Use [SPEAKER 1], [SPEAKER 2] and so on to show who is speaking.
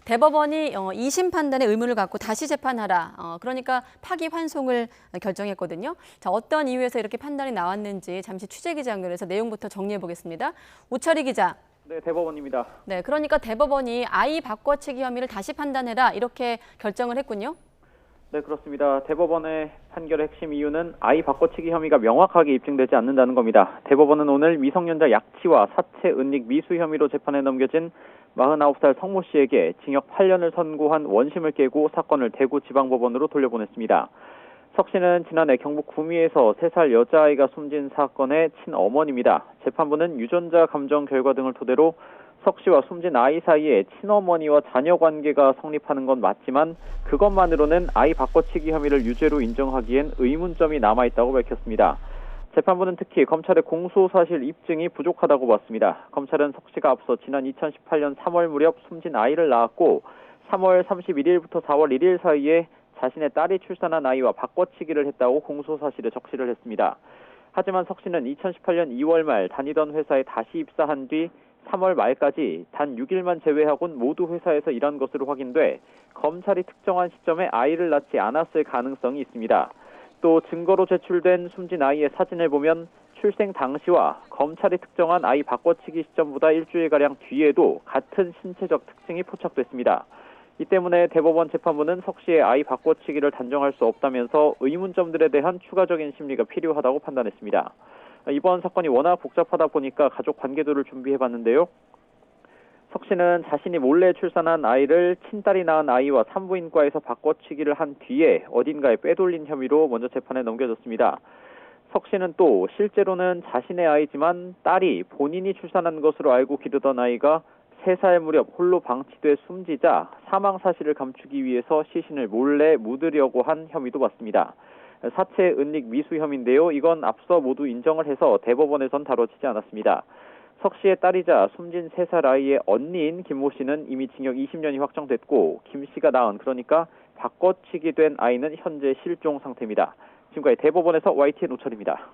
[SPEAKER 1] 대법원이 2심 판단에 의문을 갖고 다시 재판하라. 그러니까 파기환송을 결정했거든요. 자, 어떤 이유에서 이렇게 판단이 나왔는지 잠시 취재기자 연결해서 내용부터 정리해 보겠습니다. 우철희 기자.
[SPEAKER 2] 네, 대법원입니다.
[SPEAKER 1] 네, 그러니까 대법원이 아이 바꿔치기 혐의를 다시 판단해라 이렇게 결정을 했군요.
[SPEAKER 2] 네, 그렇습니다. 대법원의 판결의 핵심 이유는 아이 바꿔치기 혐의가 명확하게 입증되지 않는다는 겁니다. 대법원은 오늘 미성년자 약취와 사체 은닉 미수 혐의로 재판에 넘겨진 49살 성모 씨에게 징역 8년을 선고한 원심을 깨고 사건을 대구지방법원으로 돌려보냈습니다. 석 씨는 지난해 경북 구미에서 3살 여자아이가 숨진 사건의 친어머니입니다. 재판부는 유전자 감정 결과 등을 토대로 석 씨와 숨진 아이 사이에 친어머니와 자녀 관계가 성립하는 건 맞지만 그것만으로는 아이 바꿔치기 혐의를 유죄로 인정하기엔 의문점이 남아있다고 밝혔습니다. 재판부는 특히 검찰의 공소사실 입증이 부족하다고 봤습니다. 검찰은 석 씨가 앞서 지난 2018년 3월 무렵 숨진 아이를 낳았고 3월 31일부터 4월 1일 사이에 자신의 딸이 출산한 아이와 바꿔치기를 했다고 공소사실에 적시를 했습니다. 하지만 석 씨는 2018년 2월 말 다니던 회사에 다시 입사한 뒤 3월 말까지 단 6일만 제외하곤 모두 회사에서 일한 것으로 확인돼 검찰이 특정한 시점에 아이를 낳지 않았을 가능성이 있습니다. 또 증거로 제출된 숨진 아이의 사진을 보면 출생 당시와 검찰이 특정한 아이 바꿔치기 시점보다 일주일가량 뒤에도 같은 신체적 특징이 포착됐습니다. 이 때문에 대법원 재판부는 석 씨의 아이 바꿔치기를 단정할 수 없다면서 의문점들에 대한 추가적인 심리가 필요하다고 판단했습니다. 이번 사건이 워낙 복잡하다 보니까 가족 관계도를 준비해봤는데요. 석 씨는 자신이 몰래 출산한 아이를 친딸이 낳은 아이와 산부인과에서 바꿔치기를 한 뒤에 어딘가에 빼돌린 혐의로 먼저 재판에 넘겨졌습니다. 석 씨는 또 실제로는 자신의 아이지만 딸이 본인이 출산한 것으로 알고 기르던 아이가 3살 무렵 홀로 방치돼 숨지자 사망 사실을 감추기 위해서 시신을 몰래 묻으려고 한 혐의도 받습니다. 사체 은닉 미수 혐의인데요. 이건 앞서 모두 인정을 해서 대법원에선 다뤄지지 않았습니다. 석 씨의 딸이자 숨진 3살 아이의 언니인 김모 씨는 이미 징역 20년이 확정됐고 김 씨가 낳은 그러니까 바꿔치기 된 아이는 현재 실종 상태입니다. 지금까지 대법원에서 YTN 우철입니다.